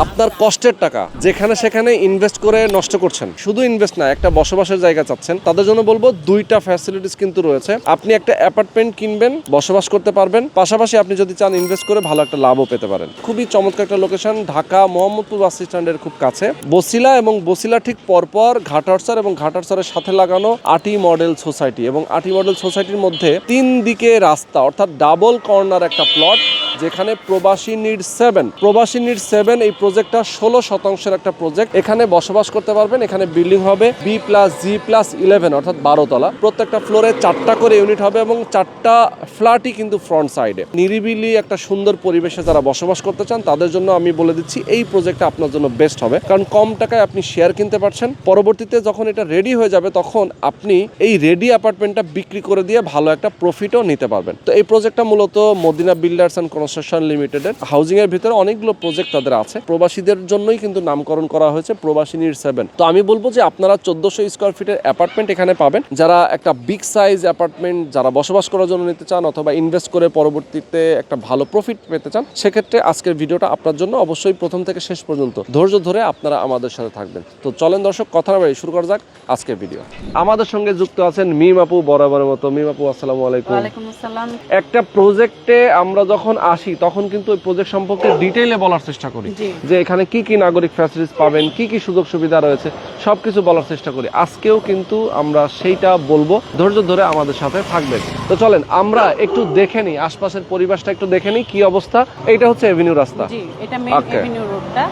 আপনার কষ্টের টাকা যেখানে সেখানে ইনভেস্ট করে নষ্ট করছেন, শুধু ইনভেস্ট না, একটা বসবাসের জায়গা চাচ্ছেন, তাদের জন্য বলবো দুইটা ফ্যাসিলিটিস কিন্তু রয়েছে। আপনি একটা অ্যাপার্টমেন্ট কিনবেন, বসবাস করতে পারবেন, পাশাপাশি আপনি যদি চান ইনভেস্ট করে ভালো একটা লাভও পেতে পারেন। খুবই চমৎকার একটা লোকেশন, ঢাকা মোহাম্মদপুর বাস স্ট্যান্ডের খুব কাছে, বসিলা এবং বসিলা ঠিক পরপর ঘাটারচর এবং ঘাটারচরের সাথে লাগানো আটি মডেল সোসাইটি, এবং আটি মডেল সোসাইটির মধ্যে 3 দিকে রাস্তা, অর্থাৎ ডাবল কর্নার একটা প্লট, যেখানে প্রবাসী নিড 7 এই প্রজেক্টটা 16% একটা প্রজেক্ট। এখানে বসবাস করতে পারবেন। এখানে বিল্ডিং হবে B+G+11 অর্থাৎ 12 তলা। প্রত্যেকটা ফ্লোরে 4টা করে ইউনিট হবে এবং 4টা ফ্ল্যাটই কিন্তু ফ্রন্ট সাইডে। নিরিবিলি একটা সুন্দর পরিবেশে যারা বসবাস করতে চান তাদের জন্য আমি বলে দিচ্ছি এই প্রজেক্টটা আপনার জন্য বেস্ট হবে, কারণ কম টাকায় আপনি শেয়ার কিনতে পারছেন। পরবর্তীতে যখন এটা রেডি হয়ে যাবে তখন আপনি এই রেডি অ্যাপার্টমেন্টটা বিক্রি করে দিয়ে ভালো একটা প্রফিটও নিতে পারবেন। তো এই প্রজেক্টটা মূলত মদিনা বিল্ডার্স অ্যান্ড কনস্ট্রাকশন লিমিটেডের। হাউজিং এর ভিতরে অনেকগুলো প্রজেক্ট তাদের আছে। প্রবাসীদের জন্যই কিন্তু নামকরণ করা হয়েছে প্রবাসী নিড 7। তো আমি বলবো যে আপনারা 1400 স্কয়ার ফিটের অ্যাপার্টমেন্ট এখানে পাবেন। যারা একটা বিগ সাইজ অ্যাপার্টমেন্ট যারা বসবাস করার জন্য নিতে চান অথবা ইনভেস্ট করে পরবর্তীতে একটা ভালো প্রফিট পেতে চান, সেক্ষেত্রে আজকের ভিডিওটা আপনার জন্য। অবশ্যই প্রথম থেকে শেষ পর্যন্ত ধৈর্য ধরে আপনারা আমাদের সাথে থাকবেন। তো চলেন দর্শক, কথা না বাড়িয়ে শুরু করা যাক আজকের ভিডিও। আমাদের সঙ্গে যুক্ত আছেন মিম আপু, বরাবরের মতো। মিম আপু, আসসালামু আলাইকুম। ওয়ালাইকুম আসসালাম। একটা প্রজেক্টে আমরা যখন আসি তখন কিন্তু ওই প্রজেক্ট সম্পর্কে ডিটেইলে বলার চেষ্টা করি, যে এখানে কি কি নাগরিক ফ্যাসিলিটিস পাবেন, কি কি সুযোগ সুবিধা রয়েছে, সবকিছু বলার চেষ্টা করি। আজকেও কিন্তু আমরা সেইটা বলবো, ধৈর্য ধরে আমাদের সাথে থাকবেন। তো চলেন আমরা একটু দেখে নিই আশপাশের পরিবেশটা, একটু দেখে নিই কি অবস্থা। এইটা হচ্ছে এভিনিউ রাস্তা। জি, এটা মেইন এভিনিউ রোডটা।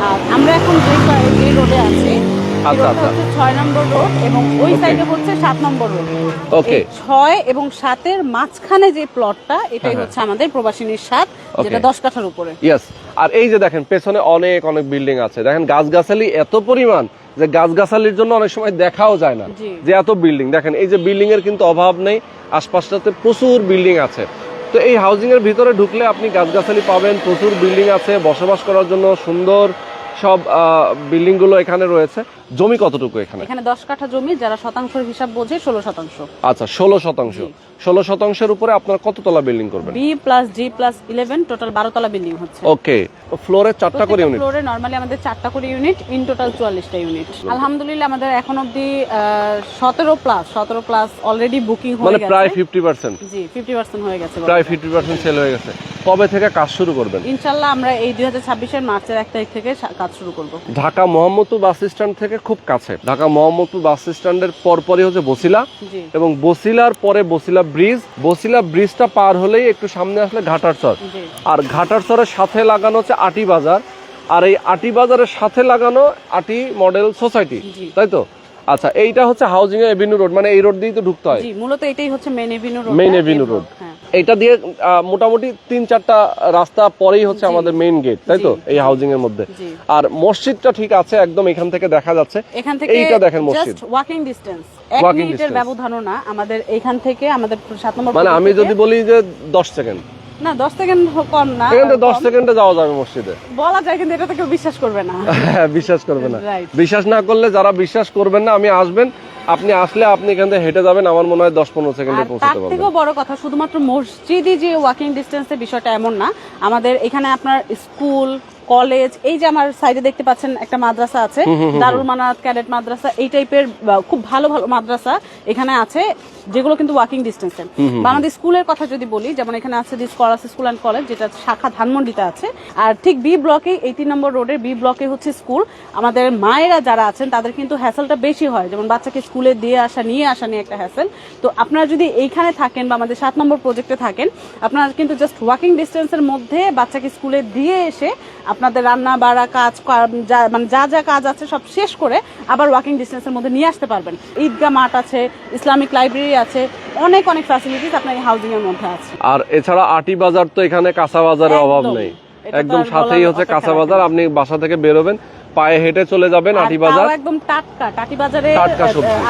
আর আমরা এখন যে রোডে আছি, আচ্ছা আচ্ছা, 6 নম্বর রোড এবং ওই সাইডে হচ্ছে 7 নম্বর রোড। ওকে, 6 এবং 7 এর মাঝখানে যে প্লটটা, এটাই হচ্ছে আমাদের প্রবাসী নিড 7, যেটা 10 কাঠার উপরে। ইয়েস। আর এই যে দেখেন পেছনে অনেক অনেক বিল্ডিং আছে, দেখেন গাছগাছালি এত পরিমাণ যে গাছগাছালির জন্য অনেক সময় দেখাও যায় না যে এত বিল্ডিং। দেখেন এই যে বিল্ডিং এর কিন্তু অভাব নেই, আশপাশটাতে প্রচুর বিল্ডিং আছে। তো এই হাউজিং এর ভিতরে ঢুকলে আপনি গাছগাছালি পাবেন, প্রচুর বিল্ডিং আছে, বসবাস করার জন্য সুন্দর সব বিল্ডিং গুলো এখানে রয়েছে। জমি কতটুকু এখানে? এখানে 10 কাঠা জমি, যারা শতাংশের হিসাব বোঝে 16%। আচ্ছা, 16%। উপরে আপনার কত তলা বিল্ডিং করবেন? B+G+11 টোটাল 12 তলা বিল্ডিং হচ্ছে। ওকে, ফ্লোরে 4টা করে ইউনিট? ফ্লোরে নরমালি আমাদের 4টা করে ইউনিট, ইন টোটাল 44টা ইউনিট। আলহামদুলিল্লাহ আমাদের এখন অবধি 17 প্লাস অলরেডি বুকিং হয়ে গেছে, মানে প্রায় 50%। জি, 50% হয়ে গেছে, প্রায় 50% সেল হয়ে গেছে। কবে থেকে কাজ শুরু করবেন? ইনশাআল্লাহ আমরা এই 2026 এর মার্চের 1 তারিখ থেকে কাজ শুরু করব। ঢাকা মোহাম্মদপুর বাস স্ট্যান্ড থেকে খুব কাছে। ঢাকা মোহাম্মদপুর বাস স্ট্যান্ডের পরপরই হচ্ছে বসিলা, এবং বসিলার পরে বসিলা ব্রিজটা পার হলেই একটু সামনে আসলে ঘাটারচর। আর ঘাটারচরের সাথে লাগানো হচ্ছে আটি বাজার, আর এই আটি বাজারের সাথে লাগানো আটি মডেল সোসাইটি, তাই তো? আচ্ছা, এইটা হচ্ছে হাউজিং এভিনিউ রোড, মানে এই রোড দিয়েই তো ঢুকতে হয়। জি, মূলত এটাই হচ্ছে মেইন এভিনিউ রোড। এটা দিয়ে মোটামুটি 3-4টা রাস্তা পরেই হচ্ছে আমাদের মেইন গেট, তাই তো, এই হাউজিং এর মধ্যে। আর মসজিদটা ঠিক আছে, একদম এখান থেকে দেখা যাচ্ছে। এখান থেকে এইটা দেখেন মসজিদ, জাস্ট ওয়াকিং ডিসটেন্স, 1 মিনিটের ব্যবধানও না আমাদের এখান থেকে। আমাদের 7 নম্বর, মানে আমি যদি বলি যে 10 সেকেন্ড না, 10 সেকেন্ড কম না, এখান থেকে 10 সেকেন্ডে যাওয়া যাবে মসজিদে, বলা যায়, কিন্তু এটা তো কেউ বিশ্বাস করবে না। বিশ্বাস করবে না। বিশ্বাস না করলে যারা বিশ্বাস করবেন না, আমি আসবেন, আপনি আসলে আপনি এখান থেকে হেঁটে যাবেন, আমার মনে হয় 10-15 সেকেন্ডে পৌঁছাতে পারবেন। তার থেকেও বড় কথা, শুধুমাত্র মসজিদই যে ওয়াকিং ডিসটেন্সের বিষয়টা এমন না, আমাদের এখানে আপনার স্কুল, কলেজ, এই যে আমার সাইডে দেখতে পাচ্ছেন একটা মাদ্রাসা আছে, দারুল মানাত ক্যাডেট মাদ্রাসা, এই টাইপের খুব ভালো ভালো মাদ্রাসা এখানে আছে, যেগুলো কিন্তু ওয়াকিং ডিসটেন্সে। বা আমাদের স্কুলের কথা যদি বলি, যেমন এখানে আছে দি স্কলার স্কুল অ্যান্ড কলেজ, যেটা শাখা ধানমন্ডিতে আছে। আর ঠিক বি ব্লকে, 18 নম্বর রোডের বি ব্লকে হচ্ছে স্কুল। আমাদের মায়েরা যারা আছেন তাদের কিন্তু হ্যাসেলটা বেশি হয়, যেমন বাচ্চাকে স্কুলে দিয়ে আসা নিয়ে একটা হ্যাসেল। তো আপনারা যদি এইখানে থাকেন বা আমাদের 7 নম্বর প্রজেক্টে থাকেন, আপনারা কিন্তু জাস্ট ওয়াকিং ডিসটেন্সের মধ্যে বাচ্চাকে স্কুলে দিয়ে এসে আপনাদের রান্না বাড়া কাজ, মানে যা যা কাজ আছে সব শেষ করে আবার ওয়াকিং ডিসটেন্সের মধ্যে নিয়ে আসতে পারবেন। ঈদগাহ মাঠ আছে, ইসলামিক লাইব্রেরি আছে, অনেক অনেক ফ্যাসিলিটিস আপনার এই হাউজিং এর মধ্যে আছে। আর এছাড়া আটি বাজার তো এখানে কাঁচা বাজারের অভাব নেই, একদম সাথেই হচ্ছে কাঁচা বাজার। আপনি বাসা থেকে বেরোবেন, পায়ে হেঁটে চলে যাবেন আটি বাজার, একদম টাটকা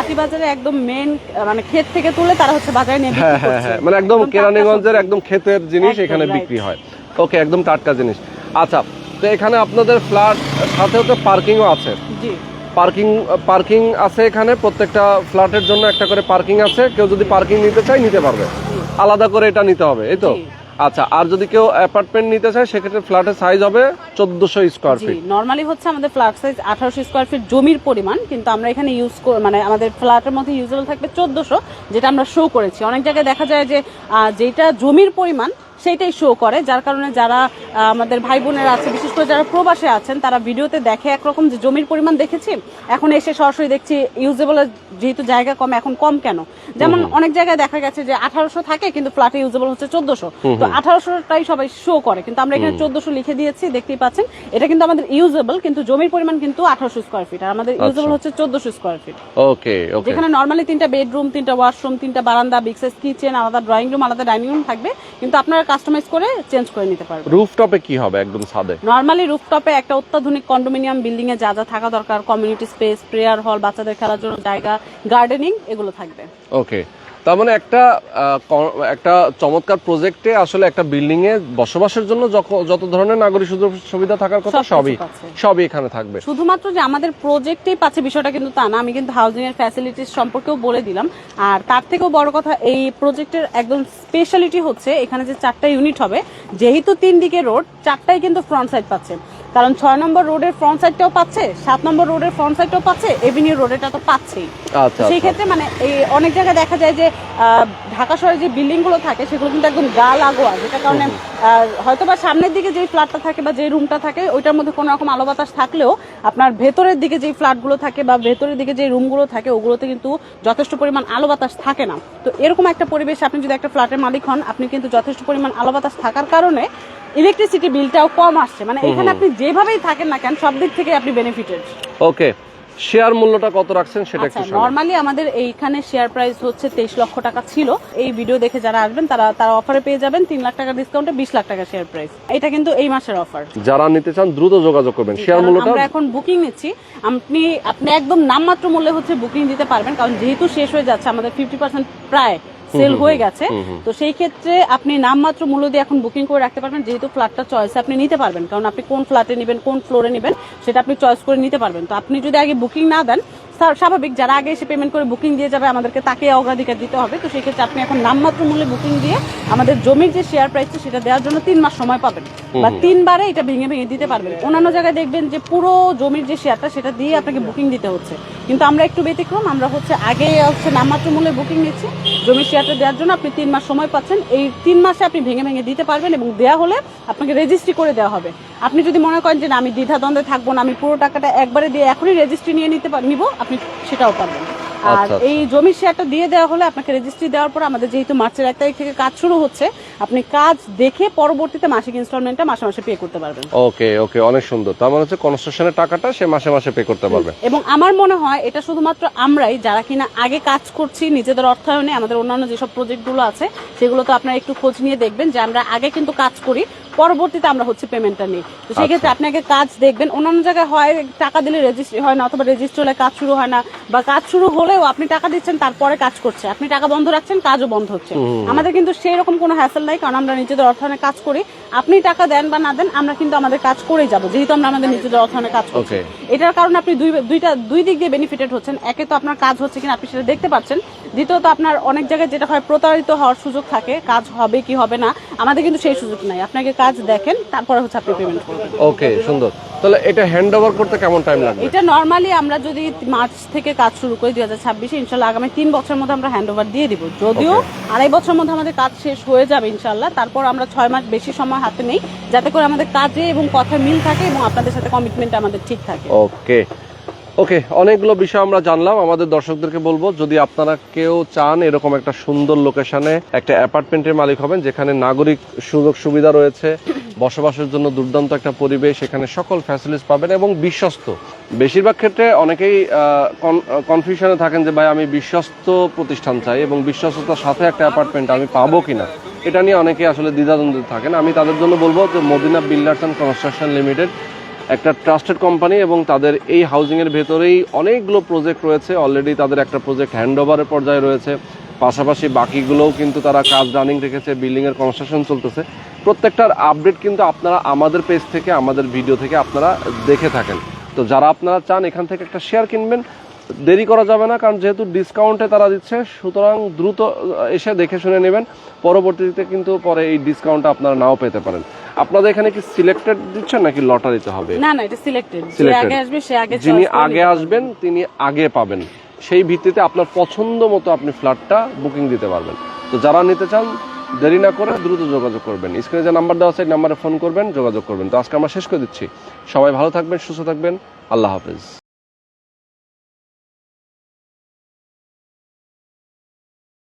আটি বাজারে একদম মেন, মানে ক্ষেত থেকে তুলে তারা হচ্ছে বাজারে নিয়ে বিক্রি করছে। মানে একদম কেরানীগঞ্জের একদম ক্ষেতের জিনিস এখানে বিক্রি হয়। ওকে, একদম টাটকা জিনিস। আচ্ছা, তো এখানে আপনাদের ফ্ল্যাট সাথে হচ্ছে পার্কিংও আছে? জি, পার্কিং আছে এখানে, প্রত্যেকটা ফ্ল্যাটের জন্য একটা করে পার্কিং আছে। কেউ যদি পার্কিং নিতে চায় নিতে পারবে, আলাদা করে এটা নিতে হবে, এই তো? আচ্ছা, আর যদি কেউ অ্যাপার্টমেন্ট নিতে চায় সেক্ষেত্রে ফ্ল্যাটের সাইজ হবে 1400 স্কয়ার জি, ফিট। নরমালি হচ্ছে আমাদের ফ্ল্যাট সাইজ 1800 স্কয়ার ফিট জমির পরিমাণ, কিন্তু আমরা এখানে মানে আমাদের ফ্ল্যাটের মধ্যে ইউজেবল থাকবে 1400, যেটা আমরা শো করেছি। অনেক জায়গায় দেখা যায় যে যেটা জমির পরিমাণ সেইটাই শো করে, যার কারণে যারা আমাদের ভাই বোনেরা আছে, বিশেষ করে যারা প্রবাসে আছেন, তারা ভিডিওতে দেখে একরকম যে জমির পরিমাণ দেখেছি, এখন এসে সরাসরি দেখছি ইউজেবল যেহেতু জায়গা কম, এখন কম কেন। যেমন অনেক জায়গায় দেখা গেছে যে 1800 থাকে কিন্তু ফ্ল্যাটে ইউজেবল হচ্ছে 1400, তো 1800টাই সবাই শো করে, কিন্তু আমরা এখানে 1400 লিখে দিয়েছি, দেখতেই পাচ্ছেন। এটা কিন্তু আমাদের ইউজেবল, কিন্তু জমির পরিমাণ কিন্তু 1800 স্কয়ার ফিট, আর আমাদের ইউজেবল হচ্ছে 1400 স্কয়ার ফিট। ওকে ওকে। যেখানে নরমালি 3টা বেডরুম, 3টা ওয়াশরুম, 3টা বারান্দা, বিগ সাইজ কিচেন, আলাদা ড্রয়িং রুম, আলাদা ডাইনিং রুম থাকবে, কিন্তু আপনারা কাস্টমাইজ করে চেঞ্জ করে নিতে পারবেন। রুফটপে কি হবে একদম ছাদে? নরমালি রুফটপে একটা অত্যাধুনিক কন্ডোমিনিয়াম বিল্ডিং এ যা যা থাকা দরকার, কমিউনিটি স্পেস, প্রেয়ার হল, বাচ্চাদের খেলার জন্য জায়গা, গার্ডেনিং, এগুলো থাকবে। ওকে, তার মানে একটা চমৎকার প্রজেক্টে আসলে একটা বিল্ডিং এ বসবাসের জন্য যত ধরনের নাগরিক সুযোগ সুবিধা থাকার কথা সবই এখানে থাকবে। শুধুমাত্র যে আমাদের প্রজেক্টেই পাচ্ছে বিষয়টা কিন্তু তা না, আমি কিন্তু হাউজিং এর ফ্যাসিলিটিস সম্পর্কেও বলে দিলাম। আর তার থেকেও বড় কথা, এই প্রজেক্টের একদম স্পেশালিটি হচ্ছে এখানে যে 4টা ইউনিট হবে, যেহেতু 3 দিকে রোড, 4টাই কিন্তু ফ্রন্ট সাইড পাচ্ছে। কারণ 6 নম্বর রোডের ফ্রন্ট সাইডটাও পাচ্ছে, 7 নম্বর রোডের ফ্রন্ট সাইডটাও পাচ্ছে, এভিনিউ রোডেটা তো পাচ্ছেই। সেই ক্ষেত্রে মানে এই অনেক জায়গায় দেখা যায় যে ঢাকা শহরে যে বিল্ডিং গুলো থাকে সেগুলো কিন্তু একদম গা লাগোয়া, যেটা কারণে হয়তো বা সামনের দিকে যে ফ্ল্যাটটা থাকে বা যে রুমটা থাকে ওইটার মধ্যে কোনো রকম আলো বাতাস থাকলেও আপনার ভেতরের দিকে যে ফ্ল্যাটগুলো থাকে বা ভেতরের দিকে যে রুমগুলো থাকে ওগুলোতে কিন্তু যথেষ্ট পরিমাণ আলো বাতাস থাকে না। তো এরকম একটা পরিবেশ আপনি যদি একটা ফ্ল্যাটের মালিক হন, আপনি কিন্তু যথেষ্ট পরিমাণ আলো বাতাস থাকার কারণে ইলেকট্রিসিটি বিলটাও কম আসছে, মানে এখানে আপনি যেভাবেই থাকেন না কেন সব দিক থেকে আপনি বেনিফিটেড। ওকে, শেয়ার মূল্যটা কত রাখছেন সেটা একটু শুনুন। নরমালি আমাদের এইখানে শেয়ার প্রাইস হচ্ছে 23 লক্ষ টাকা ছিল। এই ভিডিও দেখে যারা আসবেন তারা অফারে পেয়ে যাবেন 3 লাখ টাকা ডিসকাউন্টে 20 লাখ টাকা শেয়ার প্রাইস। এটা কিন্তু এই মাসের অফার। যারা নিতে চান দ্রুত যোগাযোগ করবেন। শেয়ার মূল্যটা আমরা এখন বুকিং নিচ্ছি, আপনি একদম নামমাত্র মূল্যে হচ্ছে বুকিং দিতে পারবেন, কারণ যেহেতু শেষ হয়ে যাচ্ছে, আমাদের 50% প্রায় সেল হয়ে গেছে। তো সেই ক্ষেত্রে আপনি নামমাত্র মূল্য দিয়ে এখন বুকিং করে রাখতে পারবেন, যেহেতু ফ্ল্যাটটা চয়েসে আপনি নিতে পারবেন, কারণ আপনি কোন ফ্ল্যাটে নেবেন, কোন ফ্লোরে নেবেন সেটা আপনি চয়েস করে নিতে পারবেন। তো আপনি যদি আগে বুকিং না দেন, স্বাভাবিক যারা আগে এসে পেমেন্ট করে বুকিং দিয়ে যাবে আমাদেরকে তাকে অগ্রাধিকার দিতে হবে। তো সেই ক্ষেত্রে আপনি এখন নামমাত্র মূল্যে বুকিং দিয়ে আমাদের জমির যে শেয়ার প্রাইসটা সেটা দেওয়ার জন্য 3 মাস সময় পাবেন, বা 3 বারে এটা ভেঙে ভেঙে দিতে পারবেন। অন্যান্য জায়গায় দেখবেন যে পুরো জমির যে শেয়ারটা সেটা দিয়ে আপনাকে বুকিং দিতে হচ্ছে, কিন্তু আমরা একটু ব্যতিক্রম, আমরা হচ্ছে আগে নামমাত্র মূল্যে বুকিং নিচ্ছি, জমির শেয়ারটা দেওয়ার জন্য আপনি 3 মাস সময় পাচ্ছেন। এই 3 মাসে আপনি ভেঙে ভেঙে দিতে পারবেন, এবং দেওয়া হলে আপনাকে রেজিস্ট্রি করে দেওয়া হবে। আপনি যদি মনে করেন যে না আমি দ্বিধাদ্বন্দ্বে থাকবো না, আমি পুরো টাকাটা একবারে দিয়ে এখনই রেজিস্ট্রি নিয়ে নিব, আপনি সেটাও পারবেন। আর এই জমির শেয়ারটা দিয়ে দেওয়া হলে আপনাকে রেজিস্ট্রি দেওয়ার পর আমাদের যেহেতু মার্চের 1 তারিখ থেকে কাজ শুরু হচ্ছে, আপনি কাজ দেখে পরবর্তীতে মাসিক ইনস্টলমেন্টটা মাসে মাসে পে করতে পারবেন। ওকে ওকে, অনেক সুন্দর। তার মানে হচ্ছে কনস্ট্রাকশনের টাকাটা সে মাসে মাসে পে করতে পারবে। এবং আমার মনে হয় এটা শুধুমাত্র আমরাই যারা কিনা আগে কাজ করছি নিজেদের অর্থায়নে, আমাদের অন্যান্য যেসব প্রজেক্টগুলো আছে সেগুলো তো আপনারা একটু খোঁজ নিয়ে দেখবেন যে আমরা আগে কিন্তু কাজ করি, পরবর্তীতে আমরা হচ্ছে পেমেন্টটা নিই। তো সেই ক্ষেত্রে আপনি আগে কাজ দেখবেন। অন্যান্য জায়গায় হয় টাকা দিলে রেজিস্ট্রি হয় না, অথবা রেজিস্ট্রি হলে কাজ শুরু হয় না, বা কাজ শুরু হলেও আপনি টাকা দিচ্ছেন তারপরে কাজ করছে, আপনি টাকা বন্ধ রাখছেন কাজও বন্ধ হচ্ছে। আমাদের কিন্তু সেই রকম কোনো হ্যাসেল নাই, কারণ আমরা নিজেদের অর্থায়নে কাজ করি। আপনি টাকা দেন বা না দেন, আমরা কিন্তু আমাদের কাজ করেই যাবো, যেহেতু আমরা আমাদের নিজেদের অর্থায়নে কাজ করছি। এটার কারণে আপনি দুই দিক দিয়ে বেনিফিটেড হচ্ছেন। একে তো আপনার কাজ হচ্ছে কিনা আপনি সেটা দেখতে পাচ্ছেন, দ্বিতীয়ত আপনার অনেক জায়গায় যেটা হয় প্রতারিত হওয়ার সুযোগ থাকে, কাজ হবে কি হবে না, আমাদের কিন্তু সেই সুযোগ নাই। আপনাকে কাজ দেখেন তারপরে হচ্ছে আপনি পেমেন্ট করবেন। ওকে, সুন্দর। তাহলে এটা হ্যান্ড ওভার করতে কেমন টাইম লাগবে? এটা নরমালি আমরা যদি মার্চ থেকে কাজ শুরু করি 2026, ইনশাআল্লাহ আগামী 3 বছরের মধ্যে আমরা হ্যান্ড ওভার দিয়ে দিব। যদিও 2.5 বছরের মধ্যে আমাদের কাজ শেষ হয়ে যাবে ইনশাআল্লাহ, তারপর আমরা 6 মাস বেশি সময় হাতে নেই, যাতে করে আমাদের কাজে এবং কথায় মিল থাকে এবং আপনাদের সাথে কমিটমেন্ট আমাদের ঠিক থাকে। ওকে ওকে, অনেকগুলো বিষয় আমরা জানলাম। আমাদের দর্শকদেরকে বলবো, যদি আপনারা কেউ চান এরকম একটা সুন্দর লোকেশনে একটা অ্যাপার্টমেন্টের মালিক হবেন, যেখানে নাগরিক সুযোগ সুবিধা রয়েছে, বসবাসের জন্য দুর্দান্ত একটা পরিবেশ, এখানে সকল ফ্যাসিলিটিস পাবেন এবং বিশ্বস্ত। বেশিরভাগ ক্ষেত্রে অনেকেই কনফিউশনে থাকেন যে ভাই আমি বিশ্বস্ত প্রতিষ্ঠান চাই এবং বিশ্বস্ততার সাথে একটা অ্যাপার্টমেন্ট আমি পাবো কিনা, এটা নিয়ে অনেকেই আসলে দ্বিধাদ্বন্দ্বে থাকেন। আমি তাদের জন্য বলবো যে Madina builders and construction limited একটা ট্রাস্টেড কোম্পানি, এবং তাদের এই হাউজিংয়ের ভেতরেই অনেকগুলো প্রজেক্ট রয়েছে। অলরেডি তাদের একটা প্রজেক্ট হ্যান্ড ওভারের পর্যায়ে রয়েছে, পাশাপাশি বাকিগুলোও কিন্তু তারা কাজ রানিং রেখেছে, বিল্ডিংয়ের কনস্ট্রাকশন চলতেছে। প্রত্যেকটার আপডেট কিন্তু আপনারা আমাদের পেজ থেকে, আমাদের ভিডিও থেকে আপনারা দেখে থাকেন। তো যারা আপনারা চান এখান থেকে একটা শেয়ার কিনবেন, দেরি করা যাবে না, কারণ যেহেতু ডিসকাউন্টে তারা দিচ্ছে, সুতরাং দ্রুত এসে দেখে শুনে নেবেন। পরবর্তীতে কিন্তু পরে এই ডিসকাউন্টটা আপনারা নাও পেতে পারেন। আপনাদের এখানে কি সিলেক্টেড দিচ্ছেন নাকি লটারিতে হবে? না না, এটা সিলেক্টেড, যে আগে আসবে সে আগে, যিনি আগে আসবেন তিনি আগে পাবেন। সেই ভিত্তিতে আপনার পছন্দ মতো আপনি ফ্ল্যাটটা বুকিং দিতে পারবেন। তো যারা নিতে চান দেরি না করে দ্রুত যোগাযোগ করবেন। স্ক্রিনে যে নাম্বার দেওয়া আছে এই নাম্বারে ফোন করবেন, যোগাযোগ করবেন। তো আজকে আমরা শেষ করে দিচ্ছি। সবাই ভালো থাকবেন, সুস্থ থাকবেন, আল্লাহ হাফেজ।